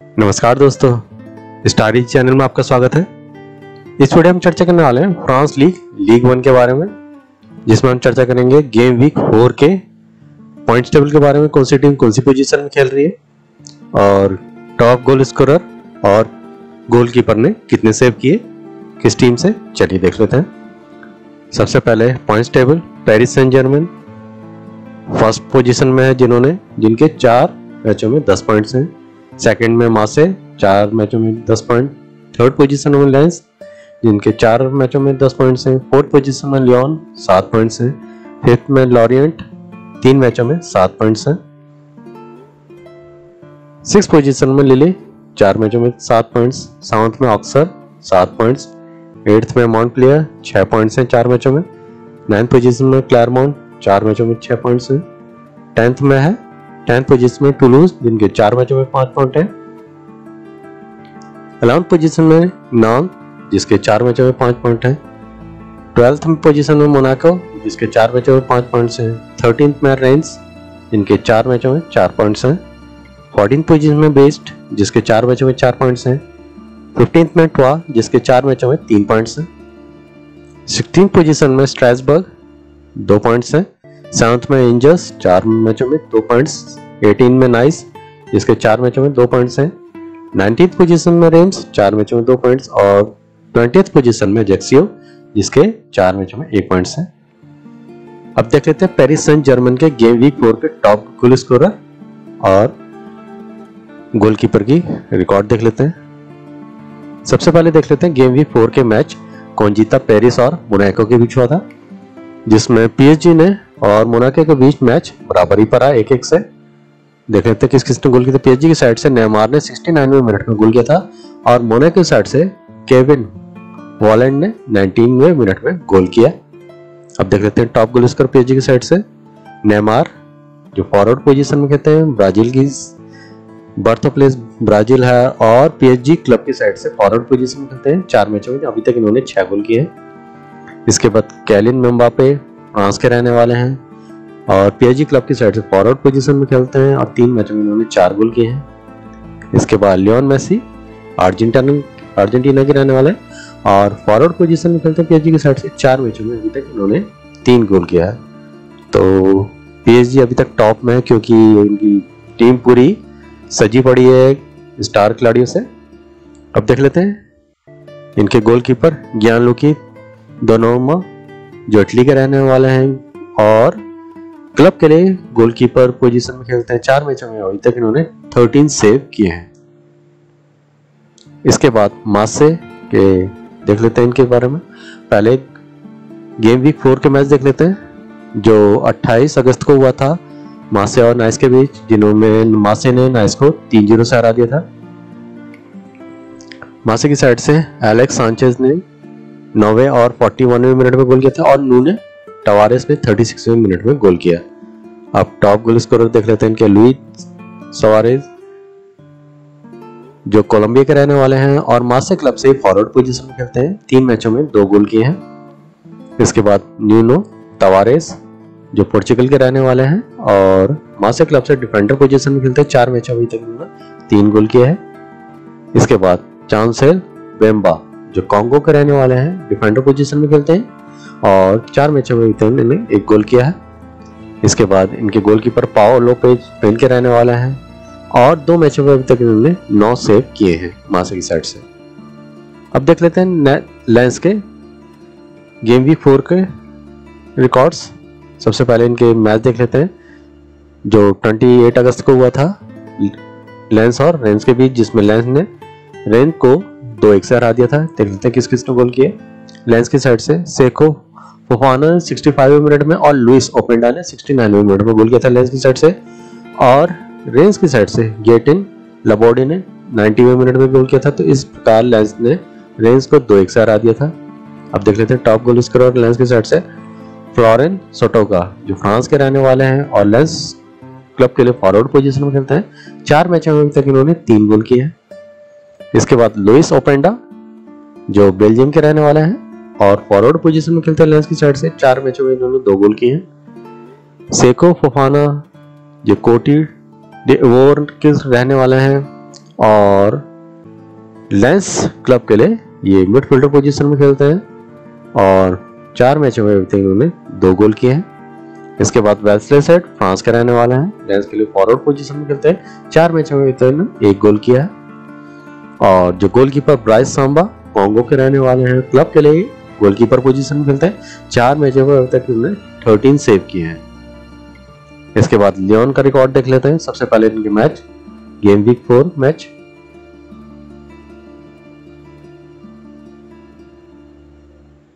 नमस्कार दोस्तों, starry channel में आपका स्वागत है। इस वीडियो में चर्चा करने वाले हैं फ्रांस लीग 1 के बारे में, जिसमें हम चर्चा करेंगे गेम वीक 4 के पॉइंट्स टेबल के बारे में, कौन सी टीम कौन सी पोजीशन में खेल रही है और टॉप गोल स्कोरर और गोलकीपर ने कितने सेव किए किस टीम से। चलिए देख लेते हैं। सबसे पहले points table, Paris Saint Germain first position में है जिनके 4 मैचों में 10 पॉइंट्स हैं। सेकंड में मार्से 4 मैचों में 10 पॉइंट। थर्ड पोजीशन में लेंस जिनके 4 मैचों में 10 पॉइंट्स हैं। फोर्थ पोजीशन में लियोन 7 पॉइंट्स हैं। फिफ्थ में लॉरिएंट 3 मैचों में 7 पॉइंट्स हैं। सिक्स पोजीशन में लिली 4 मैचों में 7 पॉइंट्स। सेवंथ में ऑक्सर 7 पॉइंट्स। एट्थ में मॉन्टप्लियर 6 पॉइंट्स हैं 4 मैचों में। नाइन्थ पोजीशन में क्लैरमॉन्ट 4 मैचों में 6 पॉइंट्स हैं। 10th पोजीशन में टुलूज जिनके 4 मैचों में 5 पॉइंट हैं। 11th पोजीशन में नाम जिसके 4 मैचों में 5 पॉइंट हैं। 12th पोजीशन में मोनाको जिसके 4 मैचों में 5 पॉइंट्स हैं। 13th में रेंस जिनके 4 मैचों में 4 पॉइंट्स हैं। 14th पोजीशन में बेस्ट जिसके 4 मैचों में 4 पॉइंट्स हैं। 15th में ट्वा जिसके 4 मैचों में 3 पॉइंट्स हैं। 16th पोजीशन में स्ट्रासबर्ग 2 पॉइंट्स हैं। 7th में एंजल्स 4 मैचों में 2 पॉइंट्स। 18 में नाइस जिसके 4 मैचों में 2 पॉइंट्स हैं। 19th पोजीशन में रेम्स 4 मैचों में 2 पॉइंट्स और 20th पोजीशन में जैक्सियो जिसके 4 मैचों में 1 पॉइंट्स है। अब देख लेते हैं पेरिस सेंट जर्मन के गेम वीक 4 के टॉप गोल स्कोरर और गोलकीपर की रिकॉर्ड देख लेते हैं। सबसे पहले देख लेते हैं गेम वीक 4 के मैच कौन जीता। पेरिस और मोनाको के बीच हुआ था, जिसमें पीएसजी ने और मोनाको के बीच मैच बराबरी पर आया 1-1 से। देख लेते हैं किस किसने गोल किया था। पीएसजी की साइड से नेमार ने 69वें मिनट में गोल किया था और मोनाको की साइड से केविन वॉलेंड ने 19वें मिनट में गोल किया। अब देख लेते हैं टॉप गोल स्कोर पीएसजी की साइड से नेमार जो फॉरवर्ड पोजीशन में खेलते हैं। ब्राजील की बर्थ प्लेस ब्राजील है और पीएसजी क्लब की साइड से फॉरवर्ड पोजीशन में खेलते हैं। 4 मैचों में अभी तक इन्होंने 6 गोल किए हैं। इसके बाद कैलिन एम्बापे फ्रांस के रहने वाले हैं और पीएसजी क्लब की साइड से फॉरवर्ड पोजीशन में खेलते हैं और 3 मैचों में इन्होंने 4 गोल किए हैं। इसके बाद लियोन मेसी अर्जेंटीना के रहने वाले और फॉरवर्ड पोजीशन में खेलते हैं पीएसजी की साइड से। 4 मैचों में अभी तक इन्होंने 3 गोल किया है। तो पीएसजी अभी तक टॉप में है क्योंकि इनकी टीम पूरी सजी पड़ी है स्टार खिलाड़ियों से। अब देख लेते हैं इनके गोलकीपर गियानलुकी दोनोमा जो इटली के रहने वाले हैं और क्लब के लिए गोलकीपर पोजीशन में खेलते हैं। 4 मैचों में अभी तक इन्होंने 13 सेव किए हैं। इसके बाद मार्से के देख लेते हैं इनके बारे में। पहले गेम वीक 4 के मैच देख लेते हैं जो 28 अगस्त को हुआ था मार्से और नाइस के बीच, जिन्होंने मार्से ने नाइस को 3-0 से हरा दिया था। मार्से की साइड से एलेक्स सांचेज ने 9वें और 41वें मिनट में गोल किया था और नूने टवारेस ने 36वें मिनट में गोल किया। अब टॉप गोल स्कोरर देख लेते हैं इनके लुइस सुआरेज जो कोलंबिया के रहने वाले हैं और मार्से क्लब से फॉरवर्ड पोजीशन में खेलते हैं। 3 मैचों में 2 गोल किए हैं। इसके बाद न्यूनो टवारेस जो पोर्चुगल के रहने वाले हैं और मार्से क्लब से डिफेंडर पोजीशन में खेलते हैं। 4 मैचों में अभी तक इन्होंने 3 गोल किए हैं। इसके बाद चांसेल बेम्बा जो कांगो के रहने वाले हैं डिफेंडर पोजीशन में खेलते हैं और 4 मैचों में इन्होंने 1 गोल किया है। इसके बाद इनके गोलकीपर पाओ लोपेज स्पेन के रहने वाले हैं और 2 मैचों में अभी तक इन्होंने 9 सेव किए हैं मार्से की साइड से। अब देख लेते हैं लेंस के गेम वीक 4 के रिकॉर्ड्स। सबसे पहले इनके मैच देख लेते हैं जो 28 अगस्त को हुआ था लेंस और रेंस के बीच, जिसमें लेंस ने रेंस को 2-1 से हरा दिया था। देख लेते हैं किस किसने गोल किए। लेंस की साइड से सेको फोफाना 65वें मिनट में और लुइस ओपेंडा ने 69वें मिनट में गोल किया था लेंस की साइड से और रेंस की साइड से गेटिन लबोडी ने 90वें मिनट में गोल किया था। तो इस प्रकार लेंस ने रेंस को 2-1 से हरा दिया था। अब देख लेते हैं टॉप गोल स्कोरर लेंस की साइड से फ्लोरेन सोटोगा जो फ्रांस के रहने वाले हैं और लेंस क्लब के लिए फॉरवर्ड पोजीशन में खेलते हैं। 4 मैचों में अभी तक इन्होंने 3 गोल किए हैं। इसके बाद लुइस ओपेंडा जो बेल्जियम के रहने वाले हैं और फॉरवर्ड पोजीशन में खेलते हैं लेंस की साइड से। 4 मैचों में इन्होंने 2 गोल किए हैं। सेको फोफाना जो कोटी डिवोर के रहने वाले हैं और लेंस क्लब के लिए ये मिडफील्डर पोजीशन में खेलते हैं और 4 मैचों में अभी तक इन्होंने 2 गोल किए हैं। इसके बाद वेल्सले सेट फ्रांस के रहने वाले हैं, लेंस के लिए फॉरवर्ड पोजीशन में खेलते हैं, 4 मैचों में अभी तक इन्होंने 1 गोल किया है। और जो गोलकीपर ब्राइस सांबा कॉन्गो के रहने वाले हैं, क्लब के लिए गोलकीपर पोजीशन में खेलते हैं, 4 मैचों में अभी तक इन्होंने 13 सेव किए हैं। इसके बाद लियोन का रिकॉर्ड देख लेते हैं। सबसे पहले इनके match game week 4 match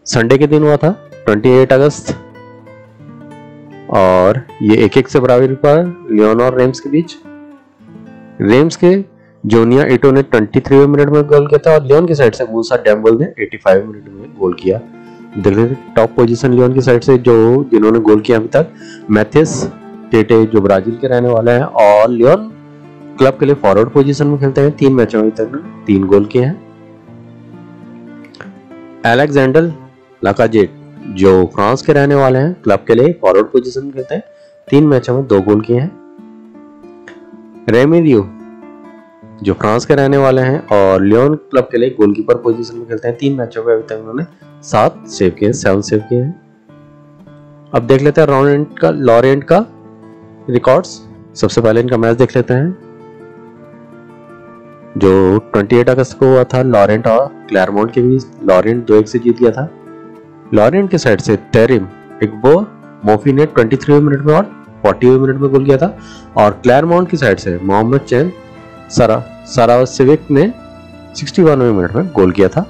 Sunday के दिन हुआ था 28 अगस्त और ये 1-1 से बराबरी पर लियोन और रेम्स के बीच। रेम्स के जोनिया इटो ने 23वें मिनट में गोल किया था और लियोन की साइड से मूसा डेम्बल ने 85वें मिनट में गोल किया। टॉप पोजीशन लियोन की साइड से जो जिन्होंने गोल किया अभी तक मैथिस टेटे जो ब्राजील के रहने वाले हैं और लियोन क्लब के लिए फॉरवर्ड पोजीशन में खेलते हैं, 3 मैचों में अभी तक 3 गोल किए हैं। अलेक्जेंडर लाकाजेट जो फ्रांस के रहने वाले हैं, क्लब के लिए फॉरवर्ड पोजीशन में खेलते हैं, 3 मैचों में 2 गोल किए हैं। रेमी रियो जो फ्रांस के रहने वाले हैं और लियोन क्लब के लिए गोलकीपर पोजीशन में खेलते हैं, 3 मैचों में अभी तक उन्होंने 7 सेव किए हैं। अब देख लेते हैं लॉरेंट का रिकॉर्ड्स। सबसे पहले इनका मैच देख लेते हैं जो 28 अगस्त को हुआ था लॉरेंट और क्लैरमोंट के बीच। लॉरेंट 2-1 से जीत गया था। लॉरेंट के साइड से तेरिम इग्बो मोफी ने 23वें मिनट में और 40वें मिनट में गोल किया था और क्लैरमोंट की साइड से मोहम्मद चैन सारासिविक ने 61वें मिनट में गोल किया था।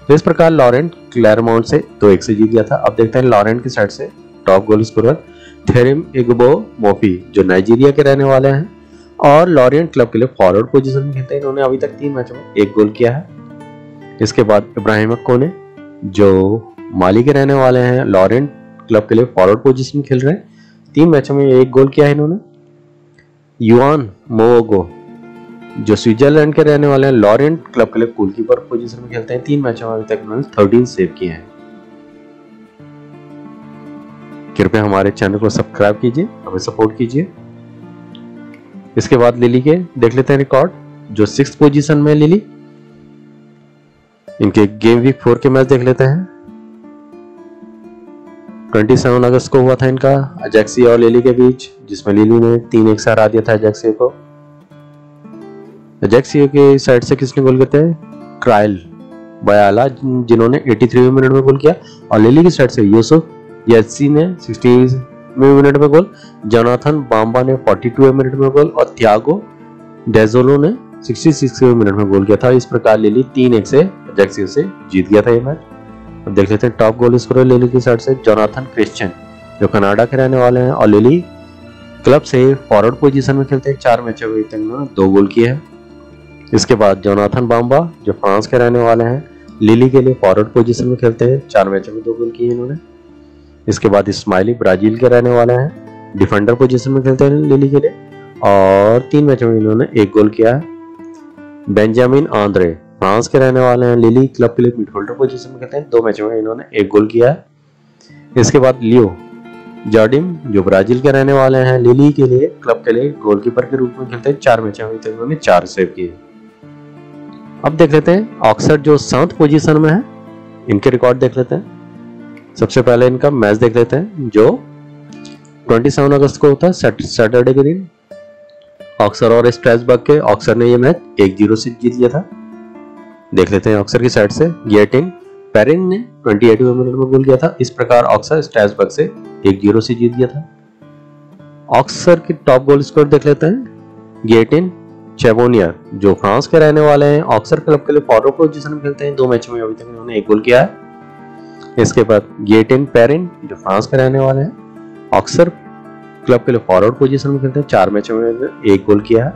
तो इस प्रकार लॉरेंट क्लैरमोंट से 2-1 से जीत गया था। अब देखते हैं लॉरेंट की साइड से top goal scorer Terem Igbo Moffi जो नाइजीरिया के रहने वाले हैं और लॉरेंट क्लब के लिए फॉरवर्ड पोजीशन में खेलते हैं। इन्होंने अभी तक 3 मैचों में 1 गोल किया है। इसके बाद इब्राहिम कोने जो माली के रहने वाले हैं, लॉरेंट क्लब के लिए फॉरवर्ड पोजीशन में खेल रहे हैं, 3 मैचों में 1 गोल किया है इन्होंने। युआन मोगो जो स्विट्जरलैंड के रहने वाले हैं, लॉरेंट क्लब के लिए गोलकीपर पोजीशन में खेलते हैं, 3 मैचों में अभी तक इन्होंने 13 सेव किए हैं। कृपया हमारे चैनल को सब्सक्राइब कीजिए, हमें सपोर्ट कीजिए। इसके बाद लिली के देख लेते हैं रिकॉर्ड जो 6th पोजीशन में लिली। इनके गेम वीक 4 के मैच देख लेते हैं। 27 अगस्त को हुआ था इनका अजैक्सियो और लिली के बीच, जिसमें लिली ने 3-1 से हरा दिया था अजैक्सियो को। अजैक्सियो के साइड से किसने गोल किया था? क्राइल बयाला जिन्होंने 83वें मिनट में गोल किया और लिली की साइड से यूसुफ येत्सी ने 60वें मिनट में गोल, जोनाथन बाम्बा ने 42वें मिनट में गोल और थियागो डेजोलो ने 66वें मिनट में गोल किया था। इस प्रकार लिली 3-1 से अजैक्सियो से जीत गया था ये मैच। अब देख लेते हैं टॉप गोल स्कोरर लिली की साइड से जोनाथन क्रिश्चियन जो कनाडा के रहने वाले हैं और लिली क्लब से फॉरवर्ड पोजीशन में खेलते हैं, 4 मैचों में इन्होंने 2 गोल किए हैं। इसके बाद जोनाथन बाम्बा जो फ्रांस के रहने वाले हैं, लिली के लिए फॉरवर्ड पोजीशन में खेलते हैं, 4 मैचों में 2 गोल किए इन्होंने। इसके बाद इस्माइली ब्राजील के रहने वाले हैं, डिफेंडर पोजीशन में खेलते हैं लिली के लिए और 3 मैचों में इन्होंने 1 गोल किया है। बेंजामिन आंद्रे फ्रांस के रहने वाले हैं, लिली क्लब के लिए मिडफील्डर पोजीशन में खेलते हैं, 2 मैचों में इन्होंने 1 गोल किया है। इसके बाद लियो जार्डिम जो ब्राजील के रहने वाले हैं, लिली के लिए क्लब के लिए गोलकीपर के रूप में खेलते हैं, 4 मैचों में इन्होंने 4 सेव किए। अब देख लेते हैं ऑक्सफोर्ड जो 7th पोजीशन में है, इनके रिकॉर्ड देख लेते हैं। सबसे पहले इनका मैच देख लेते हैं जो 27 अगस्त को होता है सैटरडे के दिन। ऑक्सफोर्ड और स्ट्रासबर्ग के ऑक्सफोर्ड ने यह मैच 1-0 से जीत लिया था। देख लेते हैं ऑक्सफोर्ड की साइड से गिएटिन पेरिन ने 28वें मिनट में गोल किया था। इस प्रकार ऑक्सफोर्ड स्ट्रासबर्ग से 1-0 से जीत गया था। ऑक्सफोर्ड की टॉप गोल स्कोर देख लेते हैं। गिएटिन चेबोनियर जो फ्रांस के रहने वाले हैं, ऑक्सफोर्ड क्लब के लिए फॉरवर्ड पोजीशन में खेलते हैं, 2 मैचों में अभी तक इन्होंने 1 गोल किया है। इसके बाद गिएटिन पेरिन जो फ्रांस के रहने वाले हैं, ऑक्सफोर्ड क्लब के लिए फॉरवर्ड पोजीशन में खेलते हैं, 4 मैचों में 1 गोल किया है।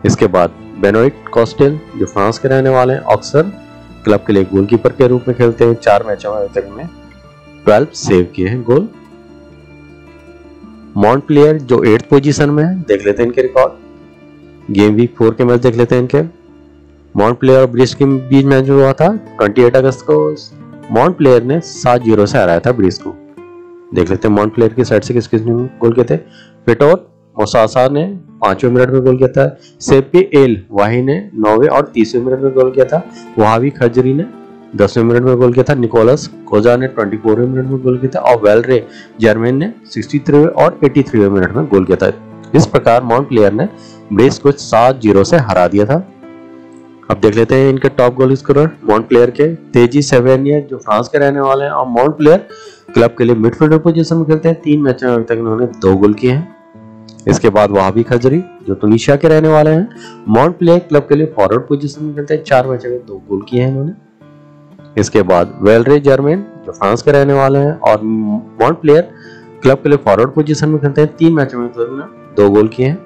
इसके बाद बेनोइट कॉस्टेल जो फ्रांस के रहने वाले हैं, ऑक्सफोर्ड क्लब के लिए गोलकीपर के रूप में खेलते हैं, 4 मैचों में अभी तक इन्होंने 12 सेव किए हैं गोल। मॉन्टप्लियर जो 8th पोजीशन में है, देख लेते हैं इनके रिकॉर्ड। गेम वीक 4 के मैच देख लेते हैं इनके। मॉन्टप्लियर और ब्रिस्ट के बीच मैच हुआ था 28 अगस्त को। मॉन्टप्लियर ने 7-0 से हराया था ब्रिस्ट को। देख लेते हैं मॉन्टप्लियर की साइड से किस किसने गोल किए थे। फिटोर मोसासा ने 5वें मिनट में गोल किया था। सेपी एल वाही ने 9वें और 30वें मिनट में गोल किया था। वहाबी खजरी ने 10वें मिनट में गोल किया था। निकोलस कोजा ने 24वें मिनट में गोल किया था और वेलरे जर्मन ने 63वें और 83वें मिनट में गोल किया था। इस प्रकार मॉन्टक्लेयर ने ब्रेस्ट को 7-0 से हरा दिया था। अब देख लेते हैं इनके टॉप गोल स्कोरर मॉन्टक्लेयर के। तेजी सेवेनिया जो फ्रांस के रहने वाले हैं और मॉन्टक्लेयर क्लब के लिए मिडफील्डर पोजीशन में खेलते हैं। 3 मैचों में अभी तक इन्होंने 2 गोल किए हैं। इसके बाद वहाबी खजरी जो तुनिशिया के रहने वाले हैं, मॉन्टक्लेयर क्लब के लिए फॉरवर्ड पोजीशन में खेलते हैं। 4 मैचों में 2 गोल किए हैं इन्होंने। इसके बाद वेलरे जर्मन जो फ्रांस के रहने वाले हैं और मॉन्टक्लेयर क्लब के लिए फॉरवर्ड पोजीशन में खेलते हैं। 3 मैचों में तो इन्होंने 2 गोल किए हैं।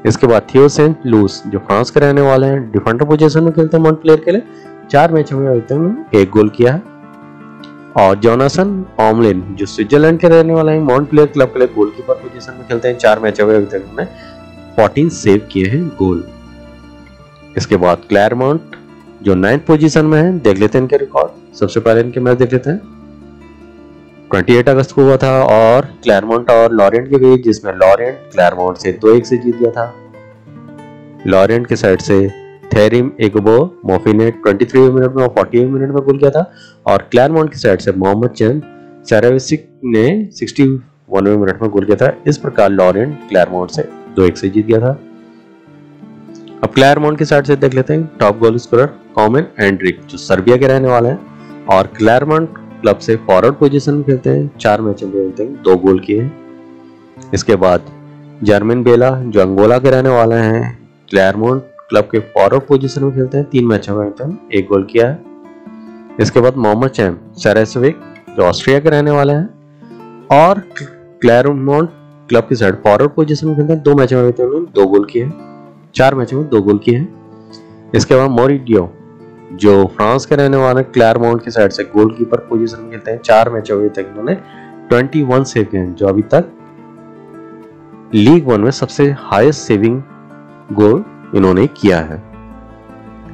इसके बाद थियो सेंट लूस जो फ्रांस के रहने वाले हैं, डिफेंडर पोजीशन में खेलते हैं मॉन्टक्लेयर के लिए। 4 मैचों में अभी तक इन्होंने 1 गोल किया है। और जोनासन ओमलिन जो स्विट्जरलैंड के रहने वाले हैं, मॉन्टक्लेयर क्लब के लिए गोलकीपर पोजीशन में खेलते हैं। 4 मैचों में अभी तक उन्होंने 14 सेव किए हैं गोल। इसके बाद क्लैरमॉन्ट जो 9th पोजीशन में है, देख लेते हैं इनके रिकॉर्ड। सबसे पहले इनके मैच देख लेते हैं। 28 अगस्त को हुआ था और क्लैरमॉन्ट और लॉरेंट के बीच, जिसमें लॉरेंट क्लैरमॉन्ट से 2-1 से जीत गया था। लॉरेंट के साइड से थेरिम एगबो मोफी ने 23वें मिनट में और 40वें मिनट में गोल किया था और क्लैरमॉन्ट की साइड से मोहम्मद चैन सेराविसिक ने 61वें मिनट में गोल किया था। इस प्रकार लॉरेंट क्लैरमॉन्ट से 2-1 से जीत गया था। अब क्लैरमॉन्ट की साइड से देख लेते हैं top goal scorer common Anrich जो सर्बिया के रहने वाले हैं और क्लैरमॉन्ट क्लब से फॉरवर्ड पोजीशन में खेलते हैं। 4 मैचों में अभी तक 2 गोल किए हैं। इसके बाद जर्मन बेला जो अंगोला के रहने वाले हैं, क्लैरमॉन्ट क्लब के फॉरवर्ड पोजीशन में खेलते हैं। 3 मैचों में अभी तक 1 गोल किया है। इसके बाद मोहम्मद चैम सेराविसिक जो ऑस्ट्रिया के रहने वाले हैं और क्लैरमॉन्ट क्लब की साइड फॉरवर्ड पोजीशन में खेलते हैं। 2 मैचों में अभी तक उन्होंने 2 गोल किए हैं। 4 मैचों में 2 गोल किए हैं। इसके बाद मोरिडियो जो फ्रांस के रहने वाले क्लैरमॉन्ट की साइड से गोलकीपर पोजीशन में खेलते हैं। 4 मैचों में तक इन्होंने 21 सेव किए हैं, जो अभी तक लीग 1 में सबसे हाईएस्ट सेविंग गोल इन्होंने किया है।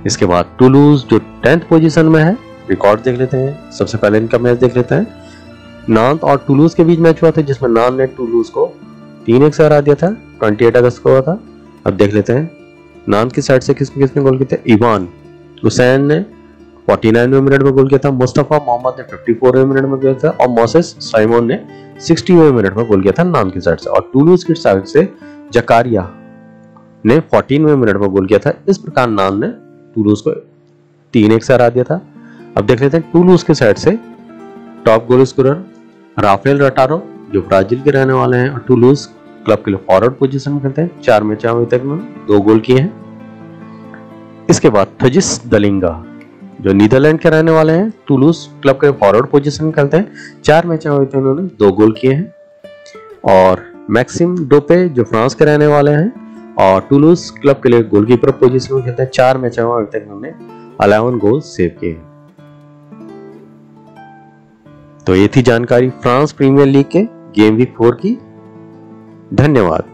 इसके बाद टूलूज जो 10th पोजीशन में है, रिकॉर्ड देख लेते हैं। सबसे पहले इनका मैच देख लेते हैं। नांत और टूलूज के बीच मैच हुआ था, जिसमें नांत ने टूलूज को 3-1 से हरा दिया था। 28 अगस्त को हुआ था। अब देख लेते हैं नांत की साइड से किसने गोल किया था। इवान हुसैन ने 49वें मिनट में गोल किया था। मुस्तफा मोहम्मद ने 54वें मिनट में गोल किया था और मोसेस साइमोन ने 60वें मिनट में गोल किया था नांत की साइड से। और टूलूज की साइड से जकारिया ने 14वें मिनट में गोल किया था। इस प्रकार नांत ने टूलूज को 3-1 से हरा दिया था। अब देख लेते हैं टूलूज के साइड से टॉप गोल स्कोरर राफेल रटारो जो ब्राजील के रहने वाले हैं और टूलूज क्लब के लिए फॉरवर्ड पोजीशन में खेलते हैं। 4 मैचों में तक 2 गोल किए हैं। इसके बाद थजिस दलिंगा जो नीदरलैंड के रहने वाले हैं, टूलूज क्लब के फॉरवर्ड पोजीशन में खेलते हैं। 4 मैचों में उन्होंने 2 गोल किए हैं। और मैक्सिम डोपे जो फ्रांस के रहने वाले हैं और टूलूज क्लब के लिए गोलकीपर पोजीशन में खेलते हैं। 4 मैचों में तक उन्होंने 11 गोल सेव किए हैं। तो ये थी जानकारी फ्रांस प्रीमियर लीग के गेम वीक 4 की। धन्यवाद।